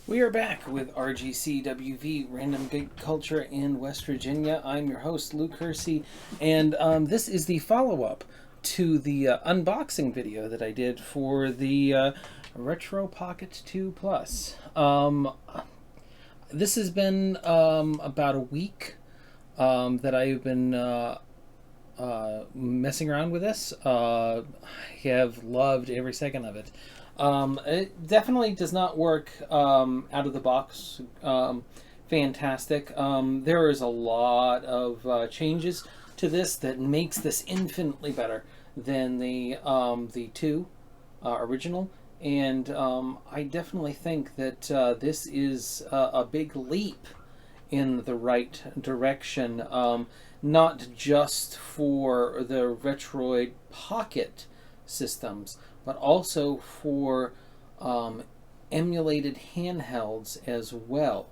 We are back with RGCWV, Random Geek Culture in West Virginia. I'm your host, Luke Hersey, and this is the follow-up to the unboxing video that I did for the Retro Pocket 2 Plus. This has been about a week that I've been messing around with this. I have loved every second of it. It definitely does not work out of the box fantastic. There is a lot of changes to this that makes this infinitely better than the two original, and I definitely think that this is a big leap in the right direction, not just for the Retroid Pocket systems, but also for emulated handhelds as well.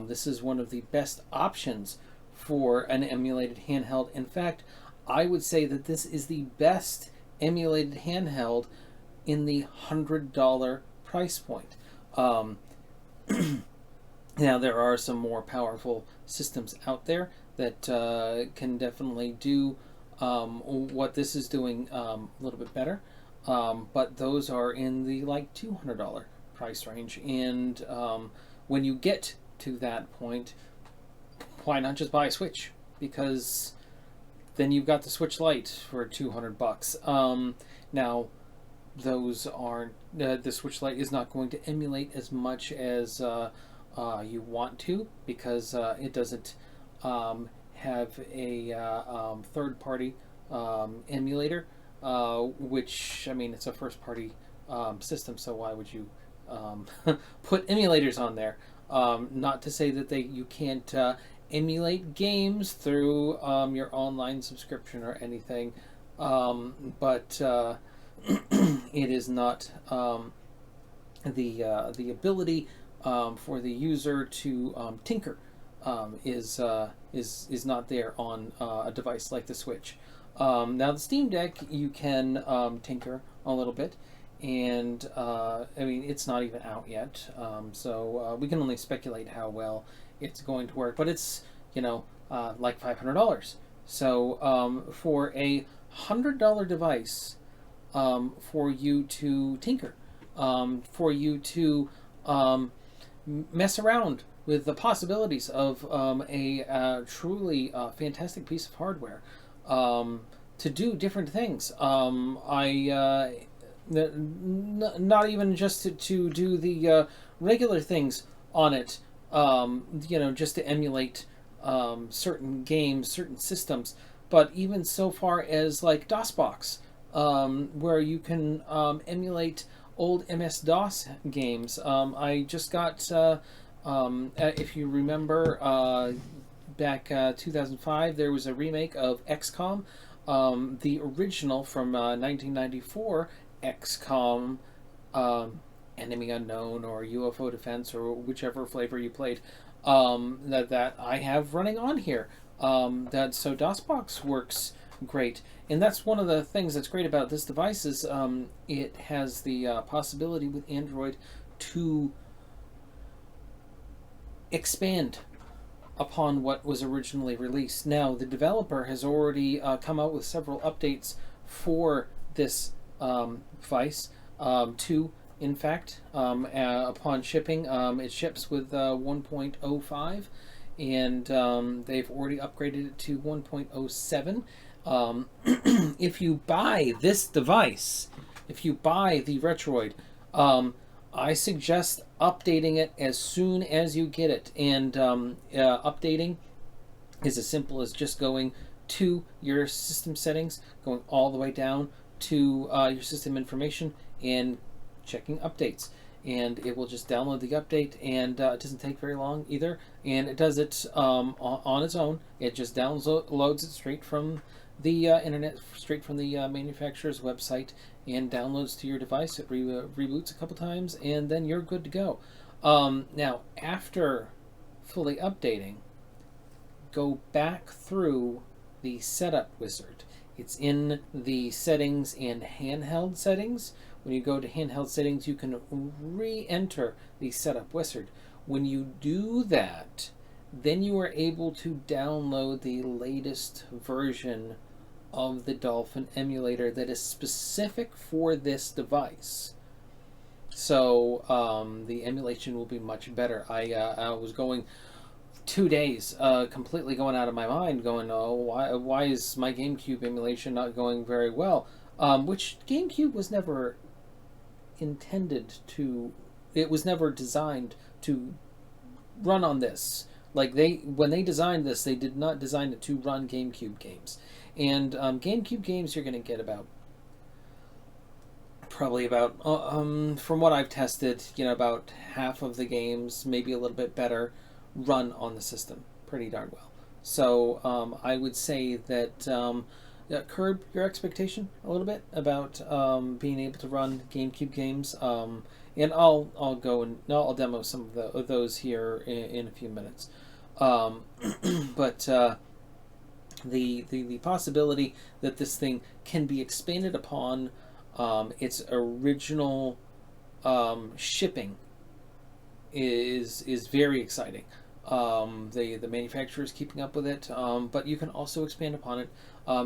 This is one of the best options for an emulated handheld. In fact, I would say that this is the best emulated handheld in the $100 price point. Now, there are some more powerful systems out there that can definitely do what this is doing a little bit better. But those are in the like $200 price range, and when you get to that point, why not just buy a Switch? Because then you've got the Switch Lite for $200. Now, those aren't the Switch Lite is not going to emulate as much as you want to, because it doesn't have a third-party emulator. Which, I mean, it's a first-party system, so why would you put emulators on there? Not to say that you can't emulate games through your online subscription or anything, but it is not the ability for the user to tinker is not there on a device like the Switch. Now, the Steam Deck, you can tinker a little bit, and I mean, it's not even out yet, so we can only speculate how well it's going to work, but it's, like $500. So for a $100 device, for you to tinker, for you to mess around with the possibilities of a truly fantastic piece of hardware, to do different things. Not even just to do the regular things on it, just to emulate certain games, certain systems, but even so far as like DOSBox, where you can emulate old MS-DOS games. I just got, if you remember, back 2005, there was a remake of XCOM, the original from 1994, XCOM, Enemy Unknown or UFO Defense, or whichever flavor you played, that I have running on here. So DOSBox works great, and that's one of the things that's great about this device is it has the possibility with Android to expand upon what was originally released. Now, the developer has already come out with several updates for this device. Two, in fact, upon shipping, it ships with 1.05, and they've already upgraded it to 1.07. If you buy this device, if you buy the Retroid, I suggest updating it as soon as you get it. And updating is as simple as just going to your system settings, going all the way down to your system information, and checking updates. And it will just download the update, and it doesn't take very long either. And it does it on its own. It just downloads it straight from the internet, straight from the manufacturer's website, and downloads to your device. It reboots a couple times, and then you're good to go. Now, after fully updating, go back through the setup wizard. It's in the settings and handheld settings, When you go to handheld settings, you can re-enter the setup wizard. When you do that, then you are able to download the latest version of the Dolphin emulator that is specific for this device. So the emulation will be much better. I was going 2 days, completely going out of my mind, going, oh, why is my GameCube emulation not going very well? Which GameCube was never intended to, it was never designed to run on this. Like when they designed this, they did not design it to run GameCube games. And GameCube games, you're going to get probably about from what I've tested, about half of the games, maybe a little bit better, run on the system pretty darn well. So I would say that curb your expectation a little bit about being able to run GameCube games. And I'll go and I'll demo some of those here in a few minutes. But the possibility that this thing can be expanded upon its original shipping is very exciting. The manufacturer is keeping up with it, but you can also expand upon it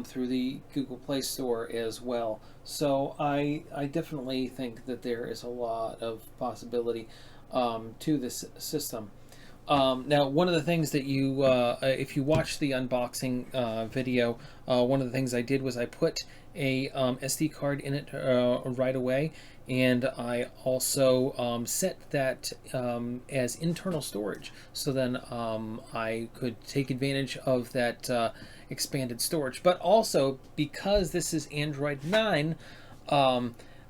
through the Google Play Store as well. So I definitely think that there is a lot of possibility to this system. Now, one of the things that you, if you watch the unboxing video, one of the things I did was I put a SD card in it right away, and I also set that as internal storage, so then I could take advantage of that expanded storage. But also, because this is Android 9,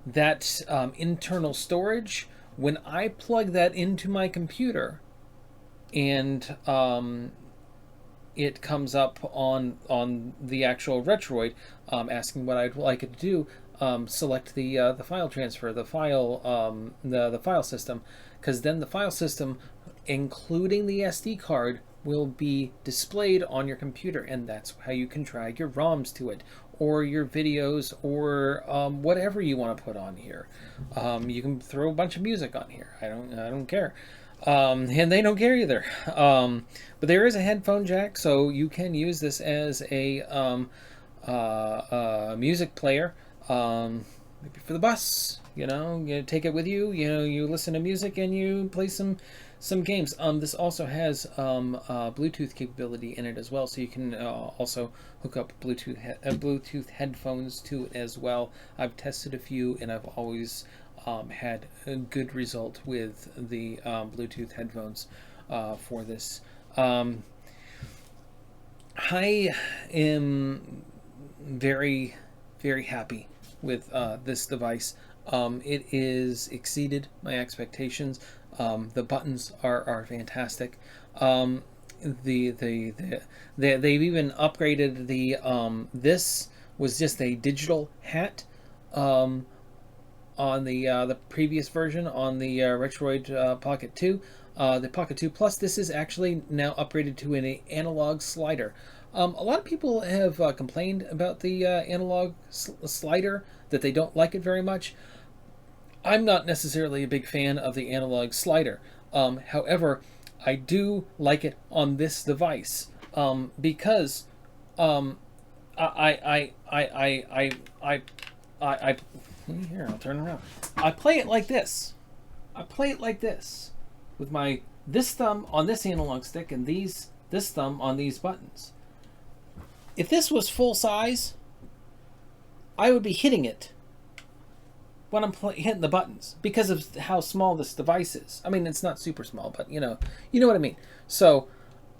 that internal storage, when I plug that into my computer, and it comes up on the actual Retroid asking what I'd like it to do, select the file transfer, the file system, because then the file system, including the SD card, will be displayed on your computer, and that's how you can drag your ROMs to it, or your videos, or whatever you want to put on here. You can throw a bunch of music on here. I don't care. And they don't care either. But there is a headphone jack, so you can use this as a music player. Maybe for the bus, you take it with you. You listen to music and you play some games. This also has Bluetooth capability in it as well, so you can also hook up Bluetooth headphones to it as well. I've tested a few, and I've always had a good result with the Bluetooth headphones for this. I am very, very happy with this device. It is exceeded my expectations. The buttons are fantastic. They've even upgraded the this was just a digital hat on the previous version, on the Retroid Pocket 2. The Pocket 2 Plus, this is actually now upgraded to an analog slider. A lot of people have complained about the analog slider, that they don't like it very much. I'm not necessarily a big fan of the analog slider. However, I do like it on this device because I here, I'll turn around. I play it like this. With this thumb on this analog stick and this thumb on these buttons. If this was full size, I would be hitting it when I'm hitting the buttons because of how small this device is. I mean, it's not super small, but you know what I mean. So,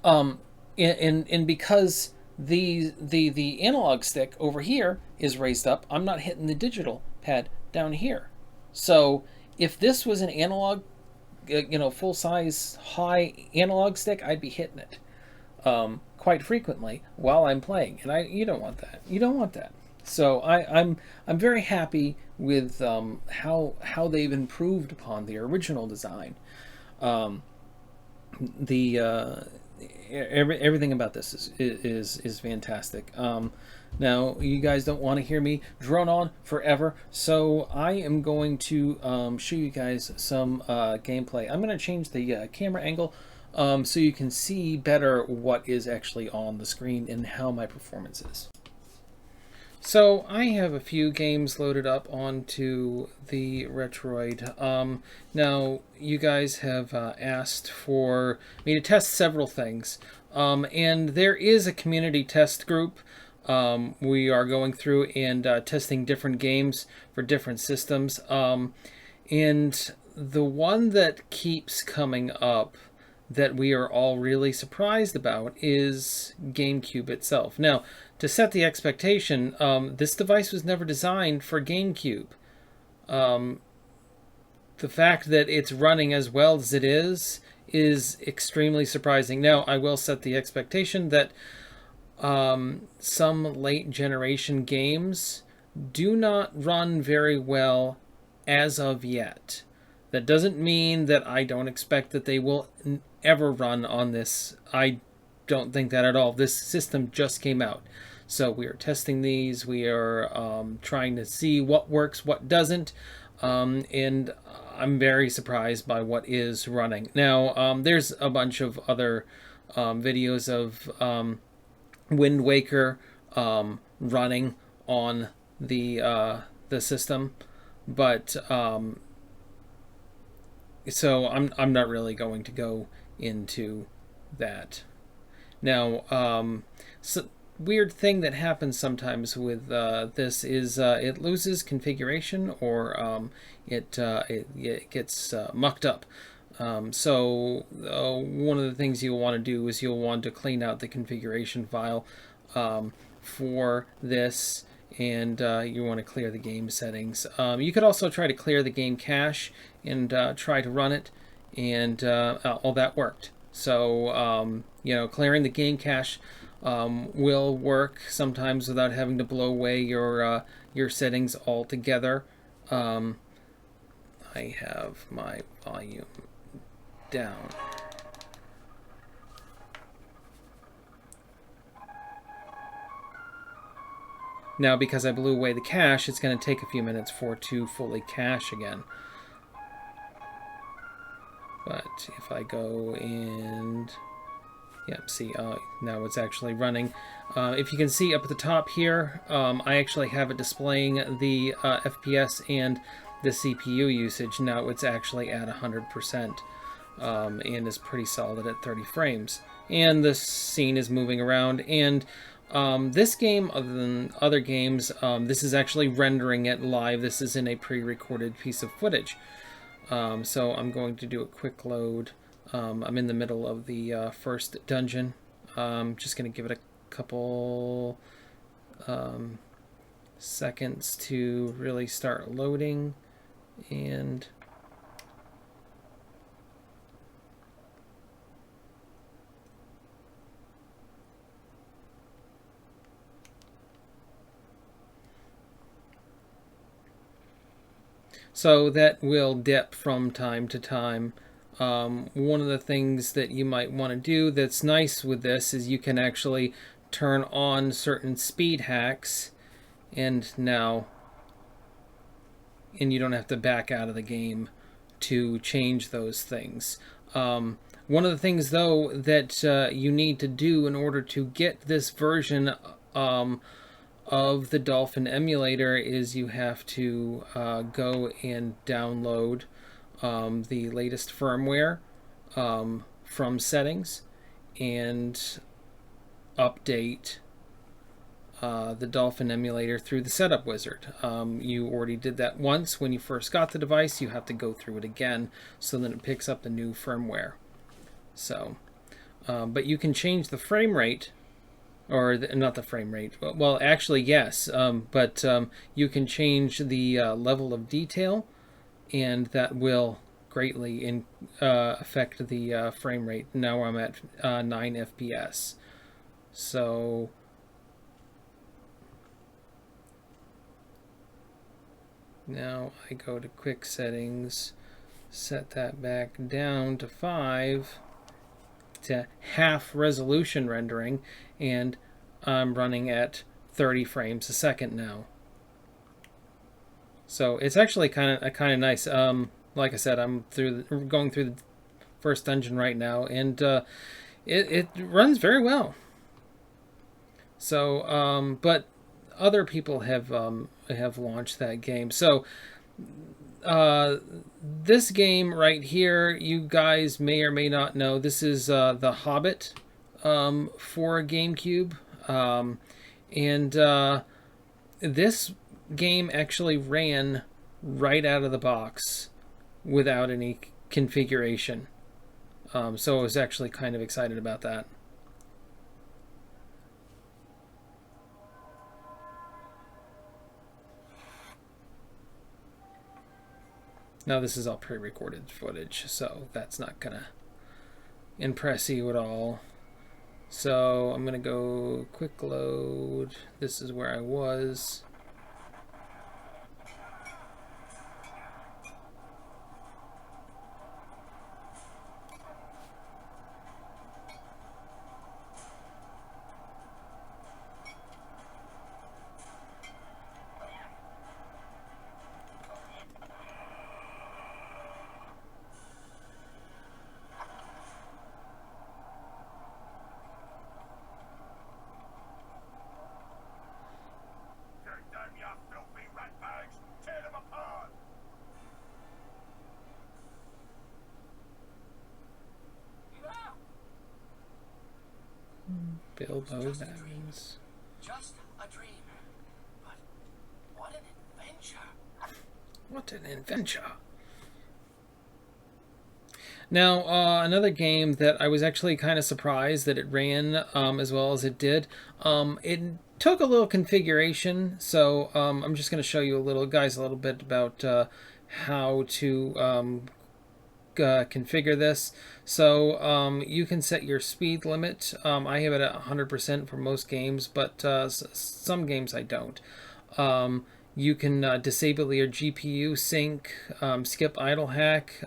and because the analog stick over here is raised up, I'm not hitting the digital pad down here. So if this was an analog, full size high analog stick, I'd be hitting it quite frequently while I'm playing, and you don't want that. You don't want that. So I'm very happy with how they've improved upon the original design. everything about this is fantastic. Now, you guys don't want to hear me drone on forever, so I am going to show you guys some gameplay. I'm going to change the camera angle so you can see better what is actually on the screen and how my performance is. So I have a few games loaded up onto the Retroid. Now, you guys have asked for me to test several things, and there is a community test group. We are going through and testing different games for different systems, and the one that keeps coming up that we are all really surprised about is GameCube itself. Now, to set the expectation, this device was never designed for GameCube. The fact that it's running as well as it is extremely surprising. Now, I will set the expectation that some late generation games do not run very well as of yet. That doesn't mean that I don't expect that they will ever run on this. I don't think that at all. This system just came out. So we are testing these. We are trying to see what works, what doesn't. And I'm very surprised by what is running. Now, there's a bunch of other videos of Wind Waker running on the system. But so I'm not really going to go into that. Now, so weird thing that happens sometimes with this is it loses configuration, or it gets mucked up. So one of the things you'll want to do is you'll want to clean out the configuration file for this, and you want to clear the game settings. You could also try to clear the game cache and try to run it, and all that worked. So clearing the game cache will work sometimes without having to blow away your settings altogether. I have my volume down. Now, because I blew away the cache, it's going to take a few minutes for it to fully cache again. But if I go and... Yep, see, now it's actually running. If you can see up at the top here, I actually have it displaying the FPS and the CPU usage. Now it's actually at 100%, and is pretty solid at 30 frames. And the scene is moving around, and this game, other than other games, this is actually rendering it live. This isn't a pre-recorded piece of footage. So I'm going to do a quick load. I'm in the middle of the first dungeon. Just going to give it a couple seconds to really start loading. And so that will dip from time to time. One of the things that you might want to do that's nice with this is you can actually turn on certain speed hacks, and you don't have to back out of the game to change those things. One of the things, though, that you need to do in order to get this version of the Dolphin emulator is you have to go and download the latest firmware from settings and update the Dolphin emulator through the setup wizard. You already did that once when you first got the device. You have to go through it again so that it picks up the new firmware. So, but you can change the frame rate, or not the frame rate. Well, actually, yes, but you can change the level of detail, and that will greatly affect the frame rate. Now I'm at 9 FPS. So now I go to quick settings, set that back down to 5 at half resolution rendering, and I'm running at 30 frames a second now. So it's actually kind of nice. Like I said, I'm going through the first dungeon right now, and it runs very well. So, but other people have launched that game. So, this game right here, you guys may or may not know, this is The Hobbit for GameCube, and this game actually ran right out of the box without any configuration. So I was actually kind of excited about that. Now this is all pre-recorded footage, so that's not gonna impress you at all. So I'm gonna go quick load. This is where I was. Bilbo Baggins. Just a dream. But what an adventure. What an adventure. Now, another game that I was actually kind of surprised that it ran as well as it did. It took a little configuration, so I'm just going to show you a little bit about how to configure this. So you can set your speed limit. I have it at 100% for most games, but some games I don't. You can disable your GPU sync, skip idle hack,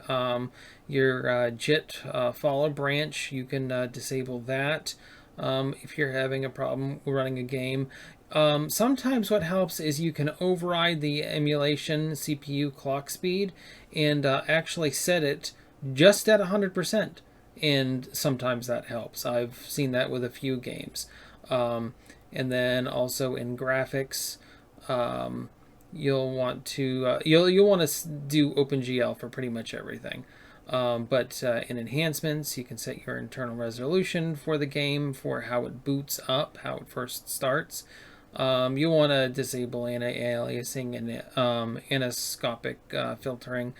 your JIT follow branch. You can disable that if you're having a problem running a game. Sometimes what helps is you can override the emulation CPU clock speed and actually set it just at 100%, and sometimes that helps. I've seen that with a few games. And then also in graphics, you'll want to you'll want to do OpenGL for pretty much everything. But in enhancements, you can set your internal resolution for the game, for how it boots up, how it first starts. You want to disable anti-aliasing and aniscopic filtering.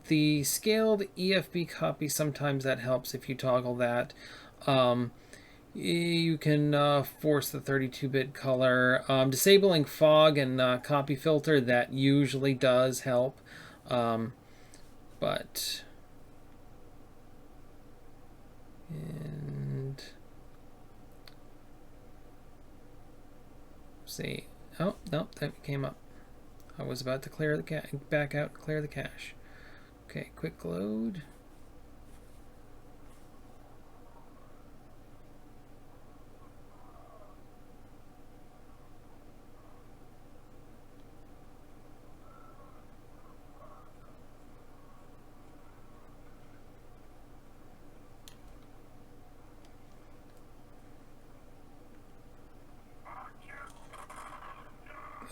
The scaled EFB copy, sometimes that helps if you toggle that. You can force the 32-bit color. Disabling fog and copy filter, that usually does help. But... And... See. Oh, no, that came up. I was about to clear the back out and clear the cache. Okay, quick load.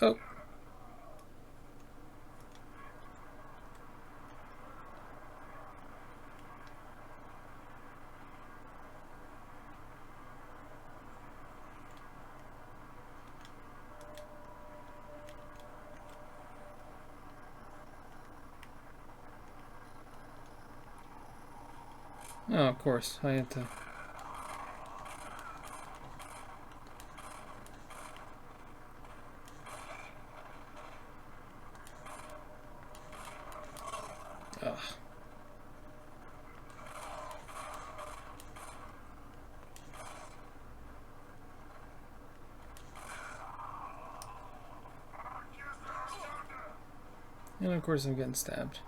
Oh. Oh, of course, I had to... Ugh. And of course I'm getting stabbed.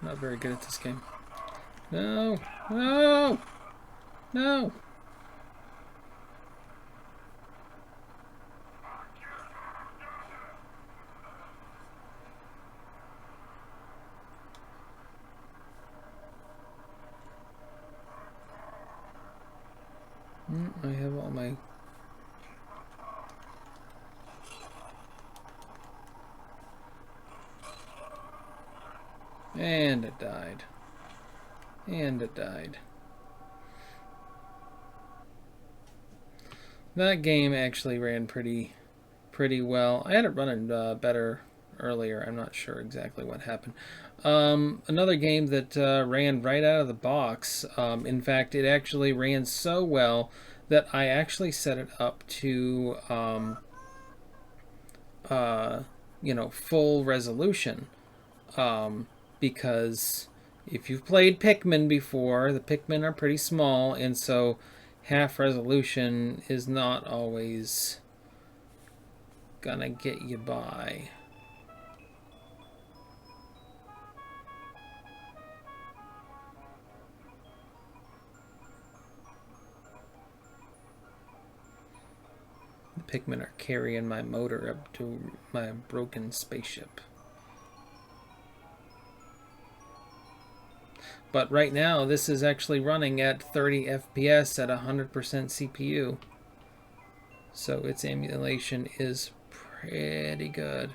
Not very good at this game. No! No! No! I have all my... And it died. And it died. That game actually ran pretty well. I had it running better earlier. I'm not sure exactly what happened. Another game that ran right out of the box. In fact, it actually ran so well that I actually set it up to full resolution. Because if you've played Pikmin before, the Pikmin are pretty small, and so half resolution is not always gonna get you by. The Pikmin are carrying my motor up to my broken spaceship. But right now, this is actually running at 30 FPS at 100% CPU. So its emulation is pretty good.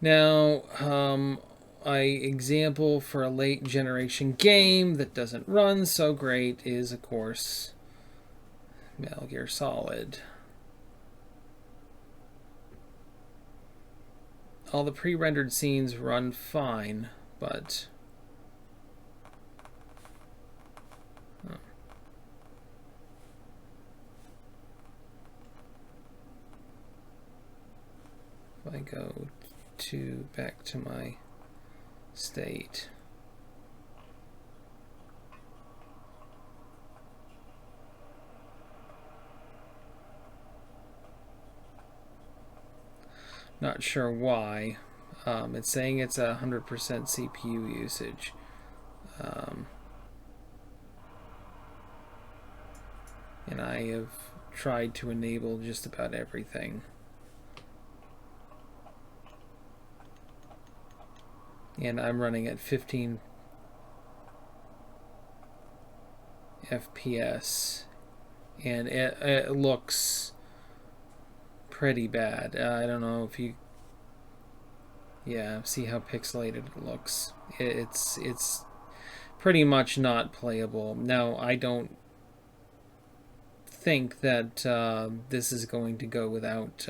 Now, an example for a late generation game that doesn't run so great is, of course, Metal Gear Solid. All the pre-rendered scenes run fine, but... If I go back to my state... Not sure why. It's saying it's 100% CPU usage. And I have tried to enable just about everything. And I'm running at 15 FPS. And it looks pretty bad. I don't know if you... Yeah, see how pixelated it looks. It's pretty much not playable. Now, I don't think that this is going to go without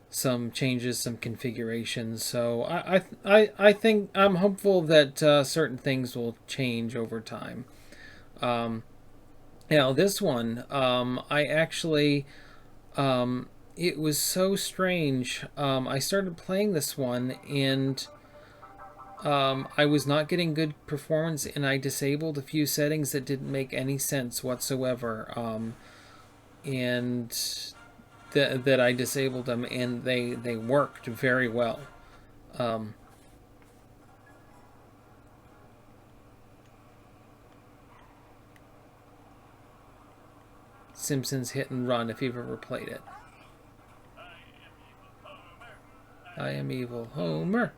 some changes, some configurations. So I think I'm hopeful that certain things will change over time. Now this one, I actually, it was so strange. I started playing this one and I was not getting good performance, and I disabled a few settings that didn't make any sense whatsoever. And that I disabled them, and they worked very well. Simpsons Hit and Run, if you've ever played it. I am evil Homer.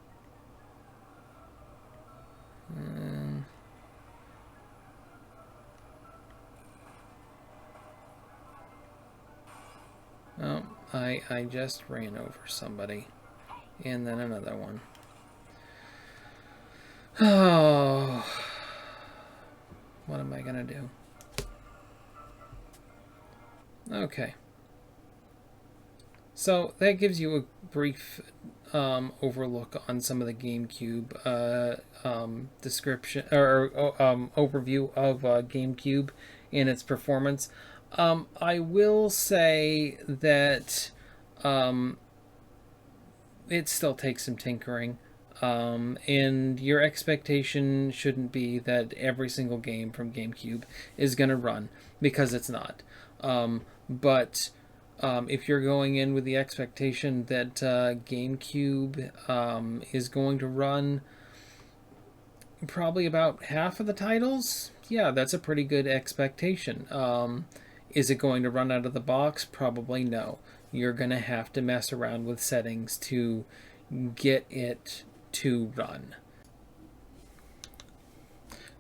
Oh, I just ran over somebody. And then another one. Oh, what am I gonna do? Okay. So that gives you a brief overlook on some of the GameCube description or overview of GameCube and its performance. I will say that it still takes some tinkering. And your expectation shouldn't be that every single game from GameCube is going to run, because it's not. But If you're going in with the expectation that GameCube is going to run probably about half of the titles, yeah, that's a pretty good expectation. Is it going to run out of the box? Probably no. You're going to have to mess around with settings to get it to run.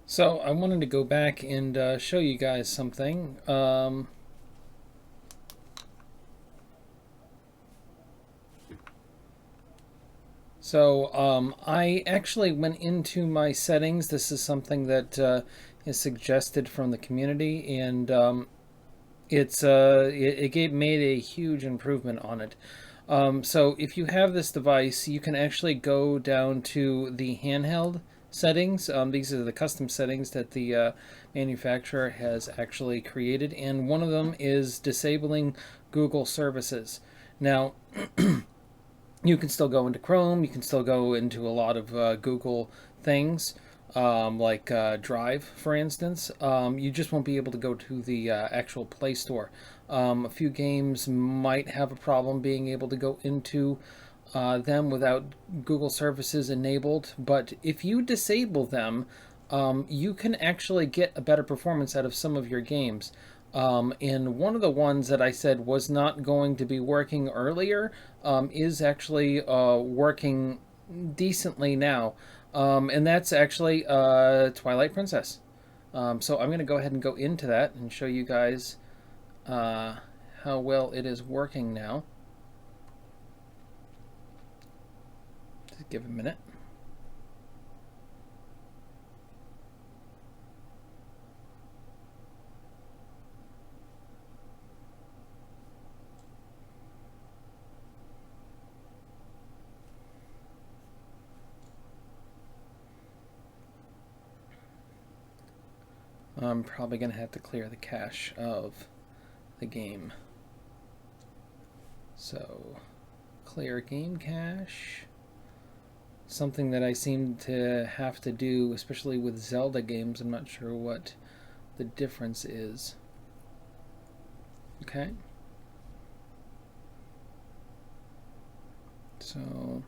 So I wanted to go back and show you guys something. I actually went into my settings. This is something that is suggested from the community, and it made a huge improvement on it. So if you have this device, you can actually go down to the handheld settings. These are the custom settings that the manufacturer has actually created, and one of them is disabling Google services. Now, you can still go into Chrome, you can still go into a lot of Google things, like Drive, for instance. You just won't be able to go to the actual Play Store. A few games might have a problem being able to go into them without Google services enabled, but if you disable them, you can actually get a better performance out of some of your games. And one of the ones that I said was not going to be working earlier is actually working decently now. And that's actually Twilight Princess. So I'm going to go ahead and go into that and show you guys how well it is working now. Just give it a minute. I'm probably going to have to clear the cache of the game. So, clear game cache. Something that I seem to have to do, especially with Zelda games. I'm not sure what the difference is. Okay. So,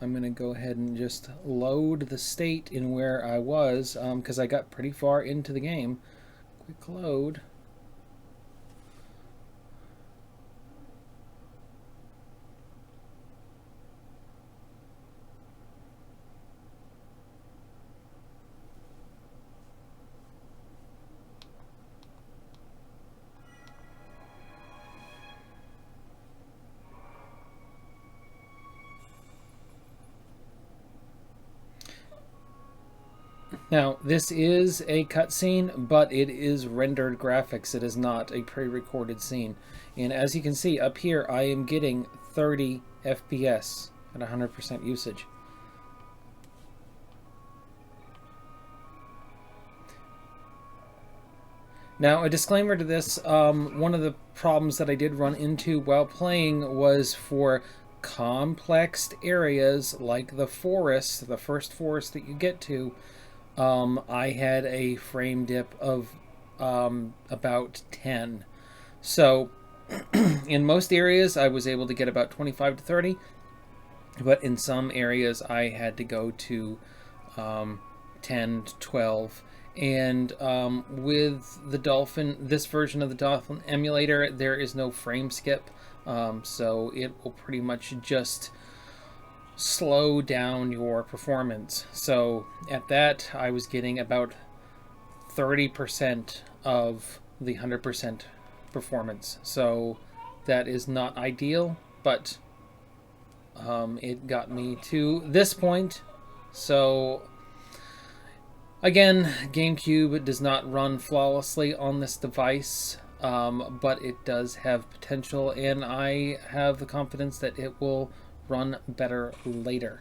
I'm going to go ahead and just load the state in where I was, because I got pretty far into the game. Quick load. Now, this is a cutscene, but it is rendered graphics. It is not a pre-recorded scene. And as you can see up here, I am getting 30 FPS at 100% usage. Now, a disclaimer to this, one of the problems that I did run into while playing was for complex areas like the forest, the first forest that you get to, I had a frame dip of about 10. So in most areas I was able to get about 25 to 30, but in some areas I had to go to 10 to 12. And with the Dolphin, this version of the Dolphin emulator, there is no frame skip, so it will pretty much just slow down your performance. So at that, I was getting about 30% of the 100% performance. So that is not ideal, but it got me to this point. So again, GameCube does not run flawlessly on this device, but it does have potential, and I have the confidence that it will run better later.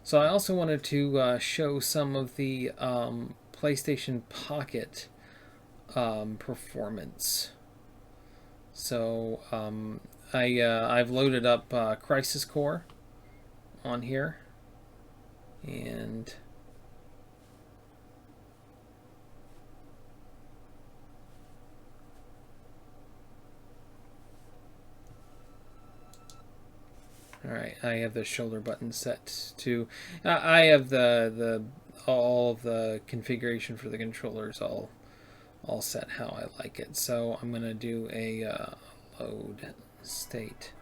So I also wanted to show some of the PlayStation Pocket performance. So I've loaded up Crisis Core on here, and all right, I have the shoulder button set to. I have the all of the configuration for the controllers all set how I like it. So I'm gonna do a load state.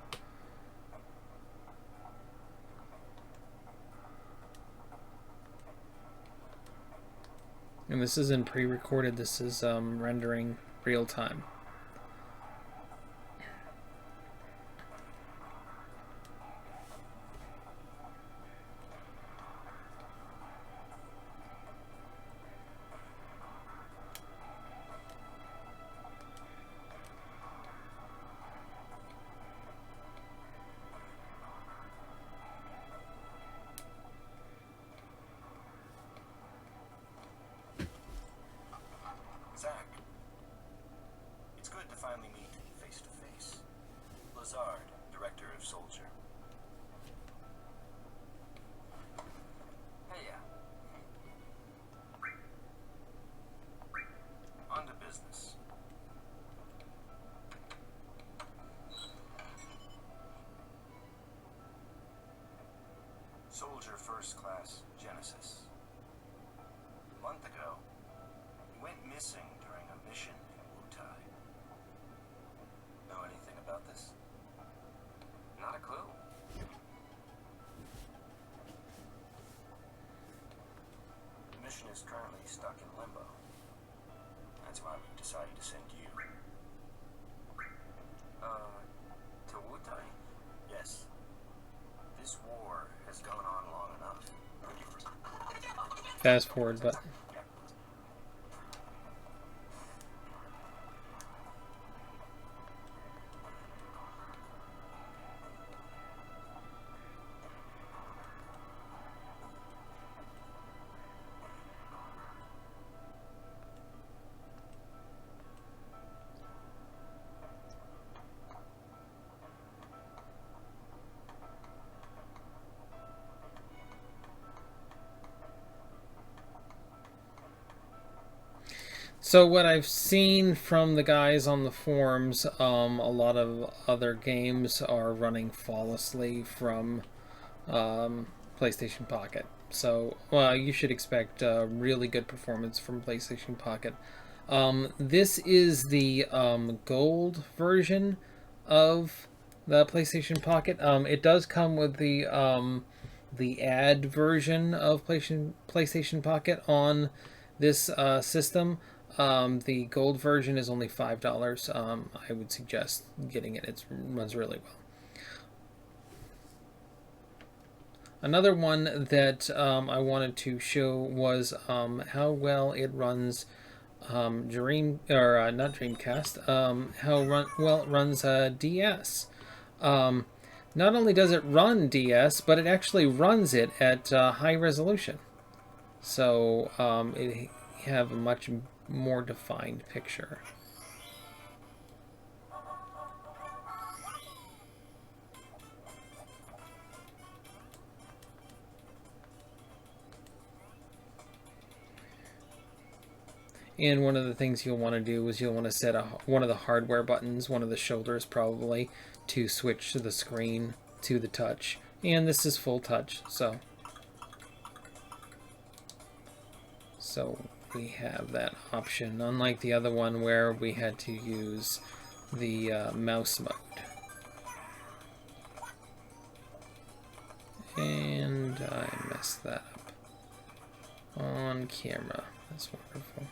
And this isn't pre-recorded. This is rendering real time. Zach, it's good to finally meet face to face. Lazard, director of Soldier. Hey, on to business. Soldier First Class Genesis. A month ago, he went missing during a mission in Wutai. Know anything about this? Not a clue. The mission is currently stuck in limbo. That's why we decided to send you. To Wutai? Yes. This war has gone on long enough. Fast forward button. So what I've seen from the guys on the forums, a lot of other games are running flawlessly from PlayStation Pocket. So you should expect really good performance from PlayStation Pocket. This is the gold version of the PlayStation Pocket. It does come with the ad version of PlayStation Pocket on this system. The gold version is only $5. I would suggest getting it. It runs really well. Another one that I wanted to show was how well it runs not Dreamcast. How well it runs DS. Not only does it run DS, but it actually runs it at high resolution. So it have a much more defined picture. And one of the things you'll want to do is you'll want to set one of the hardware buttons, one of the shoulders probably, to switch the screen to the touch. And this is full touch, so we have that option, unlike the other one where we had to use the mouse mode. And I messed that up on camera. That's wonderful.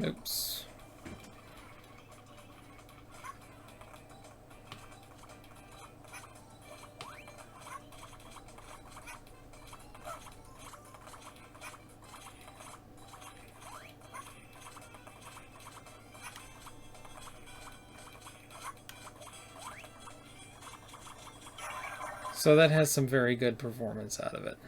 Oops. So that has some very good performance out of it.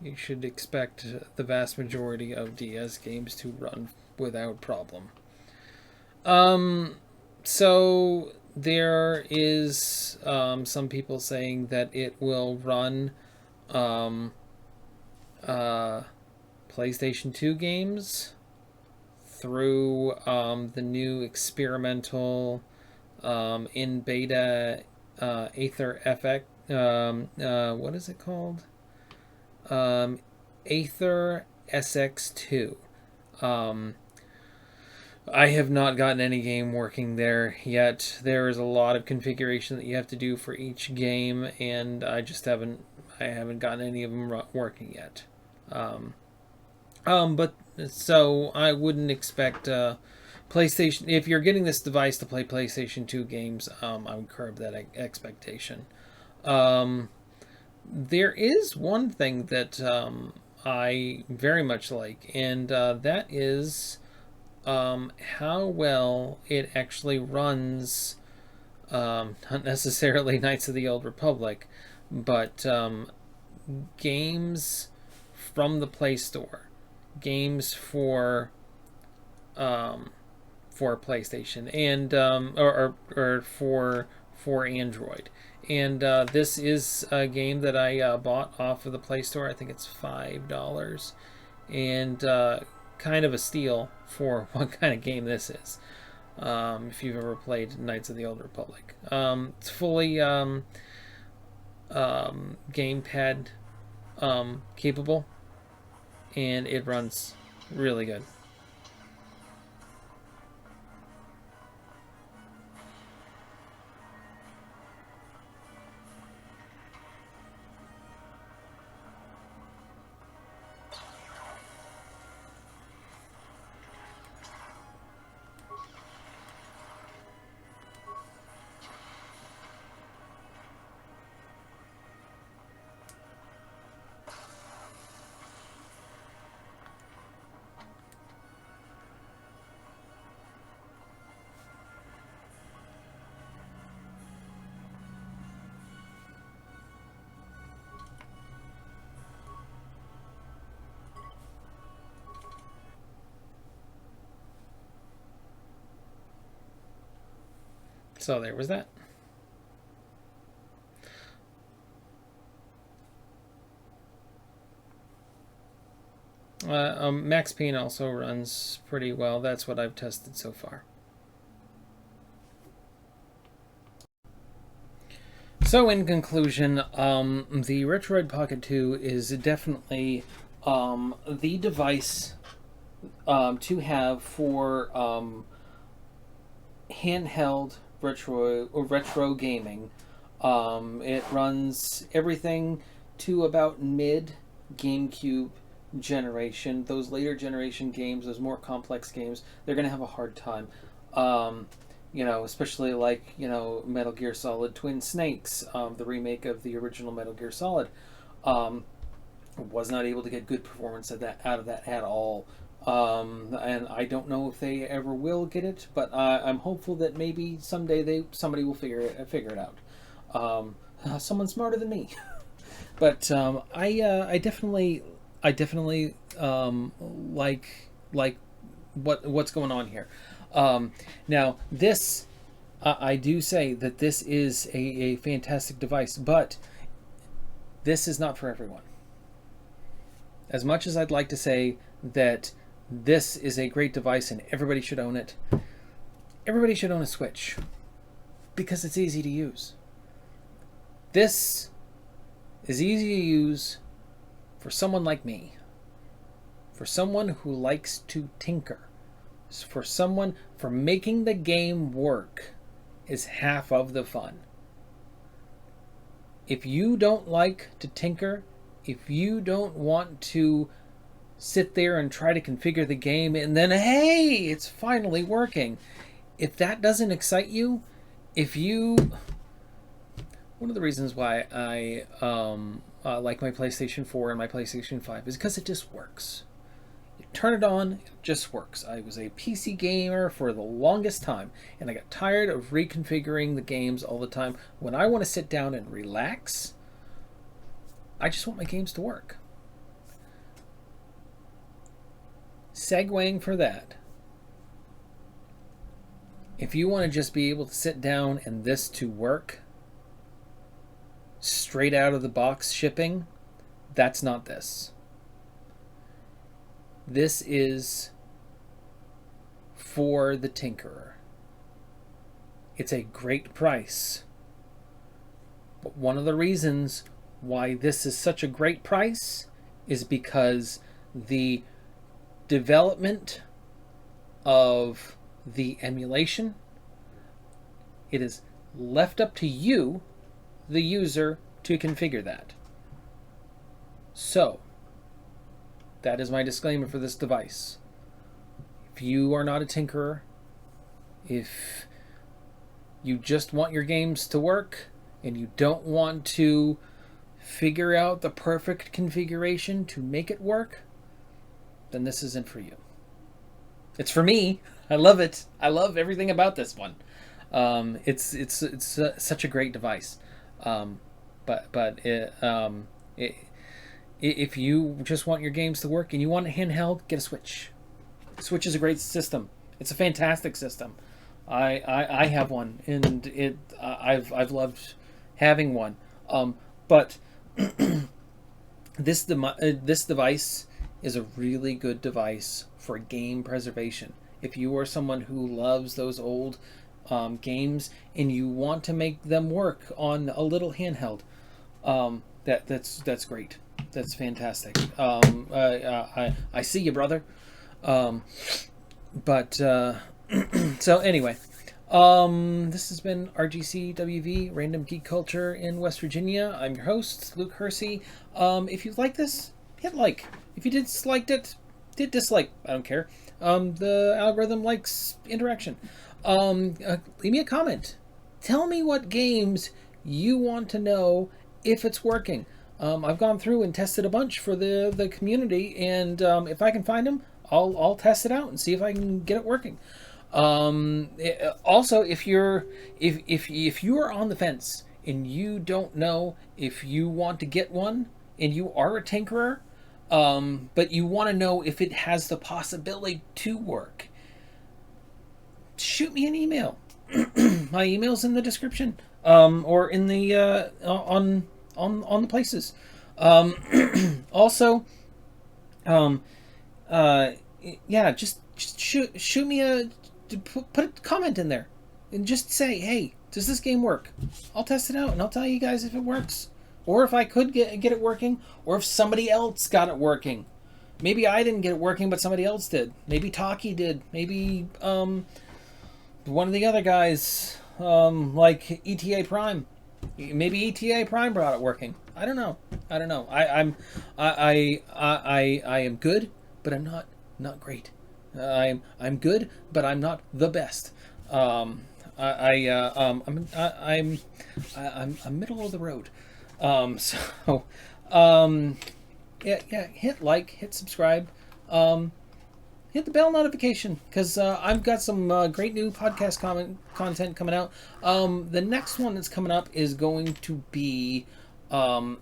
You should expect the vast majority of DS games to run without problem. So there is some people saying that it will run PlayStation 2 games through the new experimental in beta Aether FX. What is it called? Aether SX2. I have not gotten any game working there yet. There is a lot of configuration that you have to do for each game, and I haven't gotten any of them working yet. But so I wouldn't expect PlayStation. If you're getting this device to play PlayStation 2 games, I would curb that expectation. There is one thing that I very much like, and that is how well it actually runs. Not necessarily Knights of the Old Republic, but games from the Play Store, games for PlayStation and or for Android. And this is a game that I bought off of the Play Store. I think it's $5, and kind of a steal for what kind of game this is. If you've ever played Knights of the Old Republic, it's fully gamepad capable, and it runs really good. So there was that. Max Payne also runs pretty well. That's what I've tested so far. So in conclusion, the Retroid Pocket 2 is definitely the device to have for handheld retro gaming. It runs everything to about mid GameCube generation. Those later generation games, those more complex games, they're going to have a hard time. Especially like, Metal Gear Solid Twin Snakes, the remake of the original Metal Gear Solid, was not able to get good performance out of that at all. And I don't know if they ever will get it, but I'm hopeful that maybe someday somebody will figure it out. Someone smarter than me. But I definitely like what's going on here. Now this I do say that this is a fantastic device, but this is not for everyone. As much as I'd like to say that this is a great device and everybody should own it, everybody should own a Switch because it's easy to use. This is easy to use for someone like me, for someone who likes to tinker, for making the game work is half of the fun. If you don't like to tinker, if you don't want to sit there and try to configure the game, and then, hey, it's finally working. If that doesn't excite you, if you... One of the reasons why I like my PlayStation 4 and my PlayStation 5 is because it just works. You turn it on, it just works. I was a PC gamer for the longest time, and I got tired of reconfiguring the games all the time. When I want to sit down and relax, I just want my games to work. Segueing for that, if you want to just be able to sit down and this to work straight out of the box shipping, that's not this. This is for the tinkerer. It's a great price. But one of the reasons why this is such a great price is because the development of the emulation, it is left up to you, the user, to configure that. So, that is my disclaimer for this device. If you are not a tinkerer, if you just want your games to work and you don't want to figure out the perfect configuration to make it work, then this isn't for you. It's for me. I love it. I love everything about this one. It's such a great device. If you just want your games to work and you want a handheld, get a Switch. Switch is a great system. It's a fantastic system. I have one, and I've loved having one. But this device is a really good device for game preservation. If you are someone who loves those old games and you want to make them work on a little handheld, that's great. That's fantastic. I see you, brother. So anyway, this has been RGCWV, Random Geek Culture in West Virginia. I'm your host, Luke Hersey. If you like this, hit like. If you disliked it, hit dislike. I don't care. The algorithm likes interaction. Leave me a comment. Tell me what games you want to know if it's working. I've gone through and tested a bunch for the community, and if I can find them, I'll test it out and see if I can get it working. Also, if you're on the fence and you don't know if you want to get one and you are a tinkerer, but you want to know if it has the possibility to work, shoot me an email. My email's in the description, or in the on the places. Also, yeah, just shoot me put a comment in there and just say, hey, does this game work? I'll test it out and I'll tell you guys if it works, or if I could get it working, or if somebody else got it working. Maybe I didn't get it working, but somebody else did. Maybe Taki did. Maybe one of the other guys, like ETA Prime. Maybe ETA Prime brought it working. I don't know. I am good, but I'm not great. I'm good, but I'm not the best. I'm middle of the road. Yeah, hit like, hit subscribe, hit the bell notification, because I've got some great new podcast content coming out. The next one that's coming up is going to be we're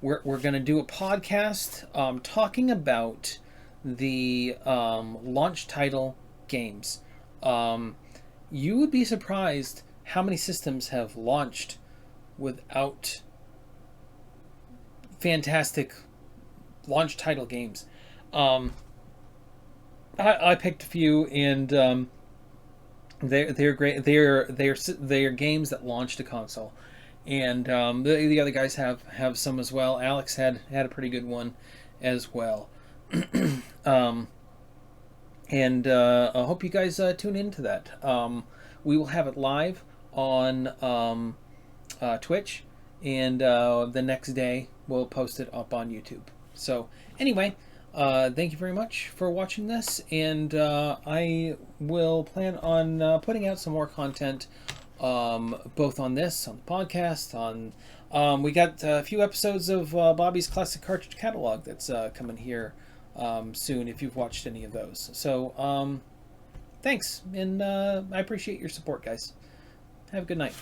going to do a podcast talking about the launch title games. You would be surprised how many systems have launched without fantastic launch title games. I picked a few, and they're great. They're games that launched a console, and the other guys have some as well. Alex had a pretty good one as well. And I hope you guys tune into that. We will have it live on Twitch, and the next day we'll post it up on YouTube. So anyway, thank you very much for watching this, and I will plan on putting out some more content, both on this, on the podcast, on we got a few episodes of Bobby's Classic Cartridge Catalog that's coming here soon, if you've watched any of those. So thanks, and I appreciate your support, guys. Have a good night.